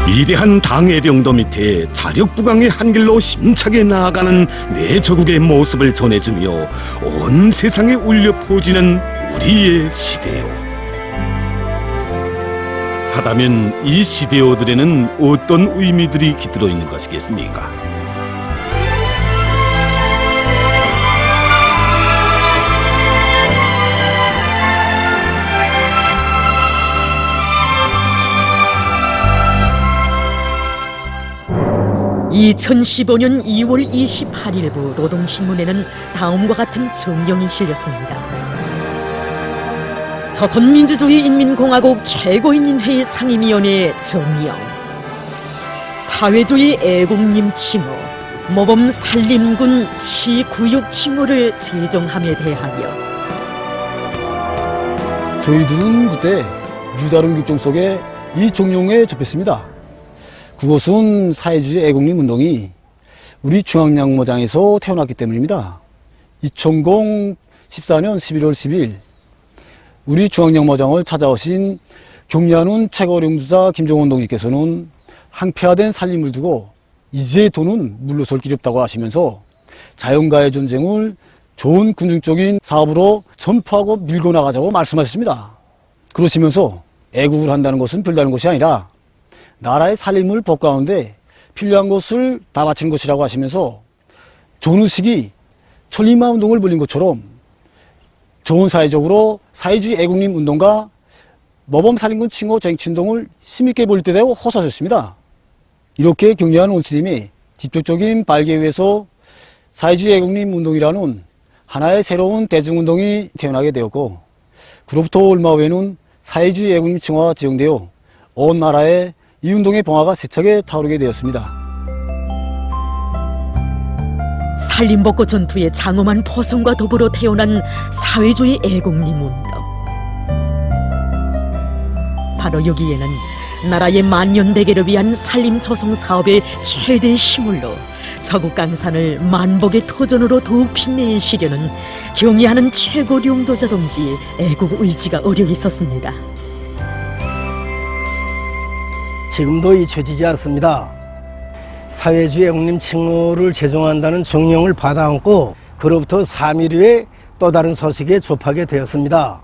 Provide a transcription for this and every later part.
위대한 당해령도 밑에 자력부강의 한 길로 힘차게 나아가는 내 조국의 모습을 전해주며 온 세상에 울려 퍼지는 우리의 시대요. 하다면 이 시대요들에는 어떤 의미들이 깃들어 있는 것이겠습니까? (2015년 2월 28일부) 노동신문에는 다음과 같은 정령이 실렸습니다. 조선민주주의인민공화국 최고인민회의 상임위원회 정령. 사회주의 애국님 칭호, 모범 산림군 시구역 칭호를 제정함에 대하여 저희들은 그때 유다른 육정 속에 이 정령에 접했습니다. 그것은 사회주의 애국림 운동이 우리 중앙양모장에서 태어났기 때문입니다. 2014년 11월 10일 우리 중앙양모장을 찾아오신 경리하는 최고령주자 김정원 동지께서는 항폐화된 살림을 두고 이제 돈은 물러설 길이 없다고 하시면서 자연과의 전쟁을 좋은 군중적인 사업으로 전파하고 밀고 나가자고 말씀하셨습니다. 그러시면서 애국을 한다는 것은 별다른 것이 아니라 나라의 살림을 복구하는데 필요한 것을 다 바친 것이라고 하시면서 존의식이 천리마운동을 벌린 것처럼 좋은 사회적으로 사회주의 애국림 운동과 모범살림군 칭호 쟁취운동을 힘있게 벌릴 때라고 호소하셨습니다. 이렇게 경리하는 올치님이 직접적인 발견에 의해서 사회주의 애국림 운동이라는 하나의 새로운 대중운동이 태어나게 되었고, 그로부터 얼마 후에는 사회주의 애국림 칭호가 지정되어 온 나라에 이 운동의 봉화가 세차게 타오르게 되었습니다. 산림복구 전투의 장엄한 포성과 더불어 태어난 사회주의 애국림 운동. 바로 여기에는 나라의 만년대계를 위한 산림 조성 사업의 최대 힘물로 저국 강산을 만복의 터전으로 더욱 빛내시려는 경의하는 최고 용도자 동지의 애국 의지가 어려 있었습니다. 지금도 잊혀지지 않습니다. 사회주의 애국림 칭호를 제정한다는 정령을 받아안고 그로부터 3일 후에 또 다른 소식에 접하게 되었습니다.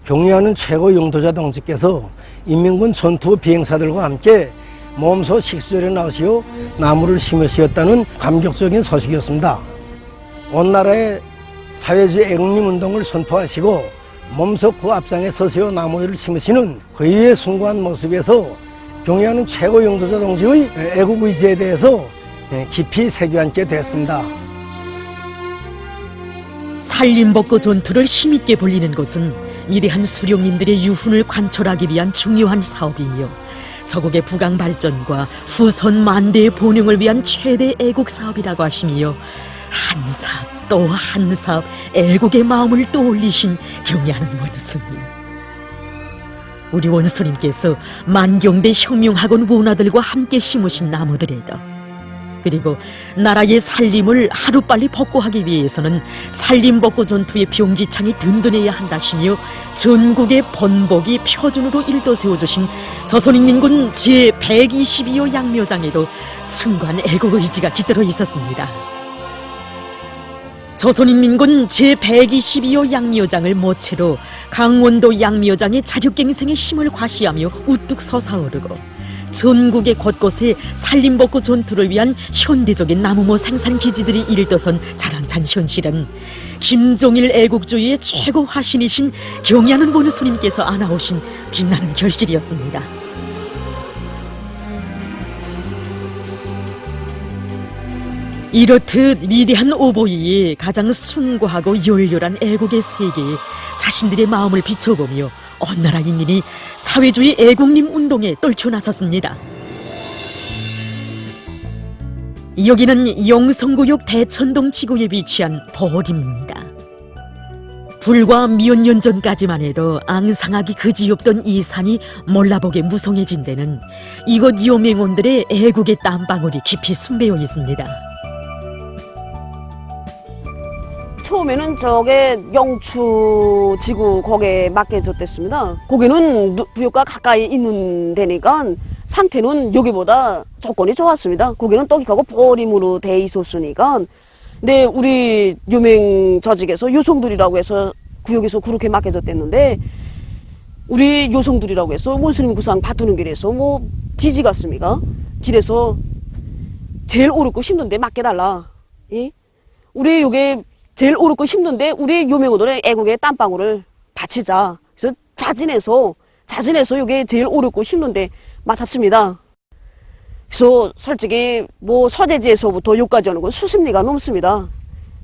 경의하는 최고 용도자 동지께서 인민군 전투 비행사들과 함께 몸소 식수절에 나오시어 나무를 심으셨다는 감격적인 소식이었습니다. 온 나라에 사회주의 애국림 운동을 선포하시고 몸소 그 앞장에 서세워 나무를 심으시는 그의 숭고한 모습에서 경의하는 최고 용도자 동지의 애국 의지에 대해서 깊이 새겨앉게 되었습니다. 산림복구 전투를 힘있게 벌리는 것은 위대한 수령님들의 유훈을 관철하기 위한 중요한 사업이며 저국의 부강 발전과 후손 만대의 번영을 위한 최대 애국 사업이라고 하시며 한 사업 또 한 사업 애국의 마음을 떠올리신 경의하는 원수님. 우리 원수님께서 만경대 혁명학원 원아들과 함께 심으신 나무들에도, 그리고 나라의 살림을 하루빨리 복구하기 위해서는 산림복구 전투의 병기창이 든든해야 한다시며 전국의 번복이 표준으로 일도 세워주신 조선인민군 제122호 양묘장에도 순간 애국 의지가 깃들어 있었습니다. 조선인민군 제122호 양묘장을 모체로 강원도 양묘장의 자력갱생의 힘을 과시하며 우뚝 솟아오르고 전국의 곳곳에 산림복구 전투를 위한 현대적인 나무모 생산 기지들이 일떠선 자랑찬 현실은 김종일 애국주의의 최고 화신이신 경의하는 원수님께서 안아오신 빛나는 결실이었습니다. 이렇듯 위대한 오보이의 가장 숭고하고 열렬한 애국의 세계에 자신들의 마음을 비춰보며 온 나라 인민이 사회주의 애국림 운동에 떨쳐나섰습니다. 여기는 영성구역 대천동 지구에 위치한 보림입니다. 불과 몇 년 전까지만 해도 앙상하기 그지없던 이 산이 몰라보게 무성해진 데는 이곳 요맹원들의 애국의 땀방울이 깊이 숨배어 있습니다. 처음에는 저게 영추 지구 거기에 맡겨졌댔습니다. 거기는 부여가 가까이 있는 데니까 상태는 여기보다 조건이 좋았습니다. 거기는 떡이하고 보림으로 돼 있었으니까. 근데 우리 유명 조직에서 여성들이라고 해서 구역에서 그렇게 맡겨졌댔는데 우리 여성들이라고 해서 원수님 구상 받드는 길에서 뭐 지지 같습니까? 길에서 제일 어렵고 힘든데 맡겨달라. 예? 우리 요게 제일 어렵고 힘든데 우리 유명어들의 애국의 땀방울을 바치자. 그래서 자진해서 요게 제일 어렵고 힘든데 맡았습니다. 그래서 솔직히 뭐 서재지에서부터 여기까지 오는 건 수십 리가 넘습니다.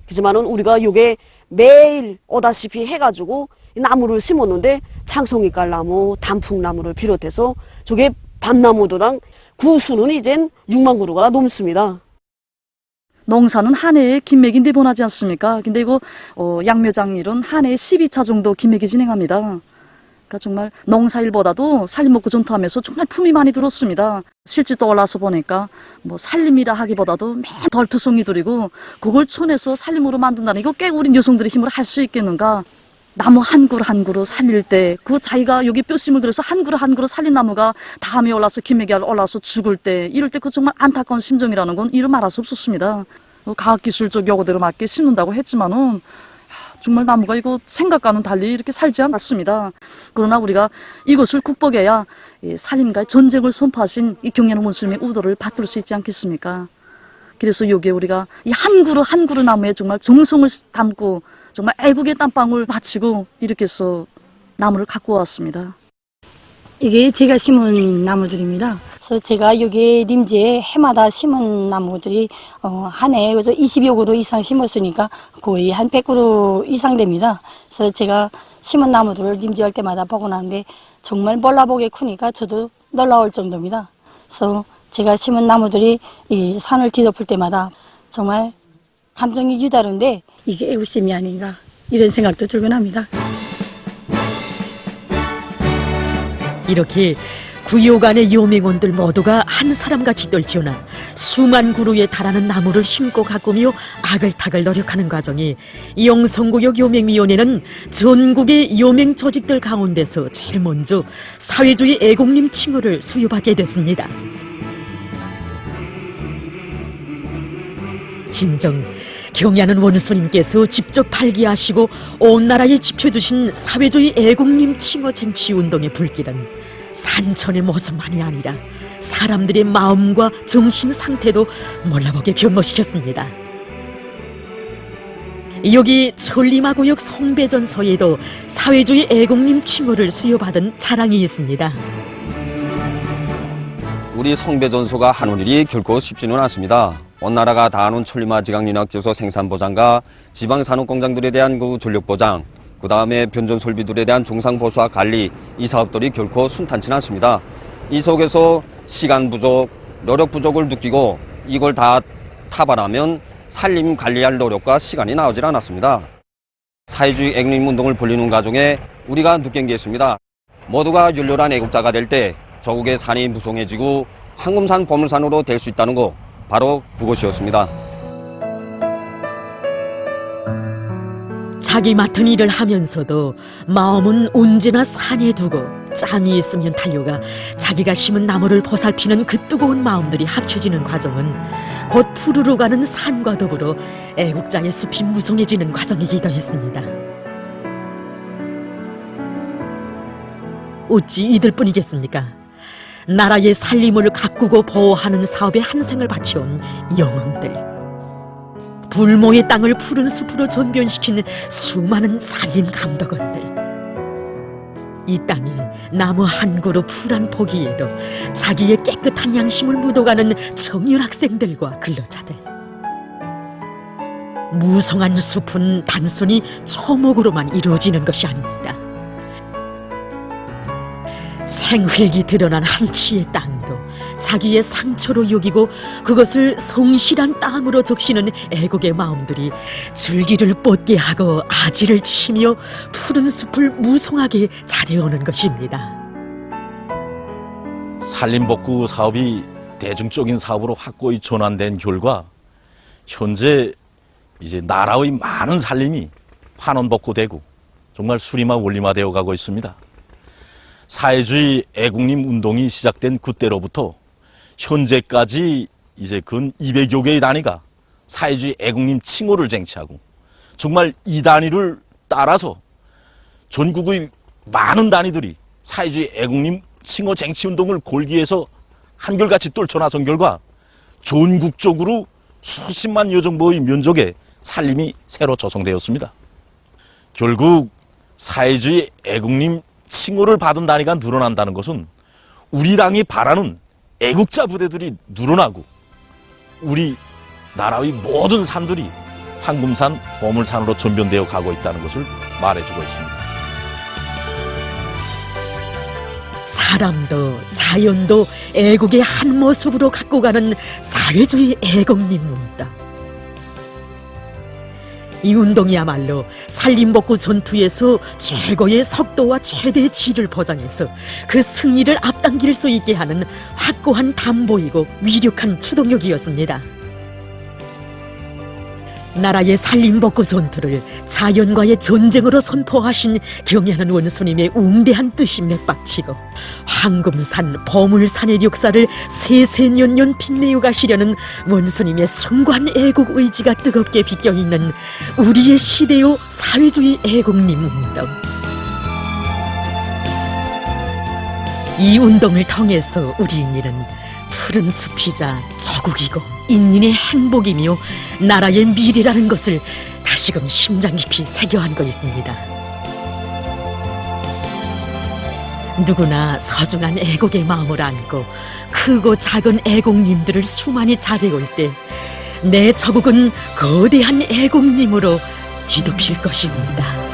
하지만은 우리가 요게 매일 오다시피 해가지고 나무를 심었는데 창성이깔나무, 단풍나무를 비롯해서 저게 밤나무도랑 구수는 이젠 6만 그루가 넘습니다. 농사는 한 해에 김맥이 4번 하지 않습니까? 근데 이거 양묘장 일은 한 해에 12차 정도 김맥이 진행합니다. 그러니까 정말 농사일보다도 살림먹고 전투하면서 정말 품이 많이 들었습니다. 실제 떠올라서 보니까 뭐 살림이라 하기보다도 매일 덜투성이 들이고 그걸 쳐내서 살림으로 만든다는 이거 꽤 우리 여성들의 힘으로 할 수 있겠는가? 나무 한 그루 한 그루 살릴 때 그 자기가 여기 뼈심을 들여서 한 그루 한 그루 살린 나무가 다음에 올라서 김맥이 올라서 죽을 때 이럴 때 그 정말 안타까운 심정이라는 건 이루 말할 수 없었습니다. 과학기술적 요구대로 맞게 심는다고 했지만은 정말 나무가 이거 생각과는 달리 이렇게 살지 않았습니다. 그러나 우리가 이것을 극복해야 살림과의 전쟁을 선포하신 이 경연의 원수님의 우도를 받들 수 있지 않겠습니까? 그래서 여기에 우리가 이 한 그루 한 그루 나무에 정말 정성을 담고 정말 애국의 땀방울 바치고 이렇게 해서 나무를 갖고 왔습니다. 이게 제가 심은 나무들입니다. 그래서 제가 여기 림지에 해마다 심은 나무들이 한 해에 20여 그루 이상 심었으니까 거의 한 100그루 이상 됩니다. 그래서 제가 심은 나무들을 림지할 때마다 보고 나는데 정말 몰라보게 크니까 저도 놀라울 정도입니다. 그래서 제가 심은 나무들이 이 산을 뒤덮을 때마다 정말 감정이 유다른데 이게 애국심이 아닌가 이런 생각도 들곤 합니다. 이렇게 구역 안의 요맹원들 모두가 한 사람같이 떨치어나 수만 그루에 달하는 나무를 심고 가꾸며 아글타글 노력하는 과정이 영성구역 요맹위원회는 전국의 요맹 조직들 가운데서 제일 먼저 사회주의 애국님 칭호를 수여받게 됐습니다. 진정 경야는 원수님께서 직접 발기하시고 온 나라에 지펴주신 사회주의 애국님 칭호 쟁취 운동의 불길은 산천의 모습만이 아니라 사람들의 마음과 정신 상태도 몰라보게 변모시켰습니다. 여기 천리마구역 송배전서에도 사회주의 애국님 칭호를 수여받은 자랑이 있습니다. 우리 성배전소가 하는 일이 결코 쉽지는 않습니다. 온 나라가 다 아는 천리마 지강윤학교소 생산보장과 지방산업공장들에 대한 그 전력보장, 그 다음에 변전설비들에 대한 종상보수와 관리, 이 사업들이 결코 순탄치 않습니다. 이 속에서 시간 부족, 노력 부족을 느끼고 이걸 다 타발하면 살림 관리할 노력과 시간이 나오질 않았습니다. 사회주의 애국님 운동을 벌리는 과정에 우리가 느낀 게 있습니다. 모두가 열렬한 애국자가 될 때 조국의 산이 무성해지고 황금산 보물산으로 될 수 있다는 거, 바로 그것이었습니다. 자기 맡은 일을 하면서도 마음은 언제나 산에 두고 짬이 있으면 달려가 자기가 심은 나무를 보살피는 그 뜨거운 마음들이 합쳐지는 과정은 곧 푸르러 가는 산과 더불어 애국자의 숲이 무성해지는 과정이기도 했습니다. 어찌 이들뿐이겠습니까? 나라의 살림을 가꾸고 보호하는 사업에 한 생을 바쳐온 영웅들, 불모의 땅을 푸른 숲으로 전변시킨 수많은 살림 감독원들, 이 땅에 나무 한 그루 풀 한 포기에도 자기의 깨끗한 양심을 묻어가는 청년 학생들과 근로자들. 무성한 숲은 단순히 초목으로만 이루어지는 것이 아닙니다. 생흙이 드러난 한 치의 땅도 자기의 상처로 여기고 그것을 성실한 땀으로 적시는 애국의 마음들이 줄기를 뻗게 하고 아지를 치며 푸른 숲을 무성하게 자려오는 것입니다. 산림복구 사업이 대중적인 사업으로 확고히 전환된 결과 현재 이제 나라의 많은 산림이 환원복구되고 정말 수림화 원림화되어 가고 있습니다. 사회주의 애국림 운동이 시작된 그때로부터 현재까지 이제 근 200여 개의 단위가 사회주의 애국림 칭호를 쟁취하고 정말 이 단위를 따라서 전국의 많은 단위들이 사회주의 애국림 칭호 쟁취 운동을 골기에서 한결같이 떨쳐나선 결과 전국적으로 수십만 여정보의 민족의 살림이 새로 조성되었습니다. 결국 사회주의 애국림 칭호를 받은 단위가 늘어난다는 것은 우리 당이 바라는 애국자 부대들이 늘어나고 우리 나라의 모든 산들이 황금산, 보물산으로 전변되어 가고 있다는 것을 말해주고 있습니다. 사람도 자연도 애국의 한 모습으로 갖고 가는 사회주의 애국림 운동. 이 운동이야말로 산림복구 전투에서 최고의 속도와 최대의 질을 보장해서 그 승리를 앞당길 수 있게 하는 확고한 담보이고 위력한 추동력이었습니다. 나라의 산림복구 전투를 자연과의 전쟁으로 선포하신 경애하는 원수님의 웅대한 뜻이 맥박치고 황금산, 보물산의 역사를 세세년년 빛내어 가시려는 원수님의 숭고한 애국 의지가 뜨겁게 비껴있는 우리의 시대의 사회주의 애국림 운동. 이 운동을 통해서 우리인들은 푸른 숲이자 조국이고 인민의 행복이며 나라의 미래라는 것을 다시금 심장 깊이 새겨안고 있습니다. 누구나 소중한 애국의 마음을 안고 크고 작은 애국님들을 수많이 잘해올 때 내 조국은 거대한 애국님으로 뒤덮일 것입니다.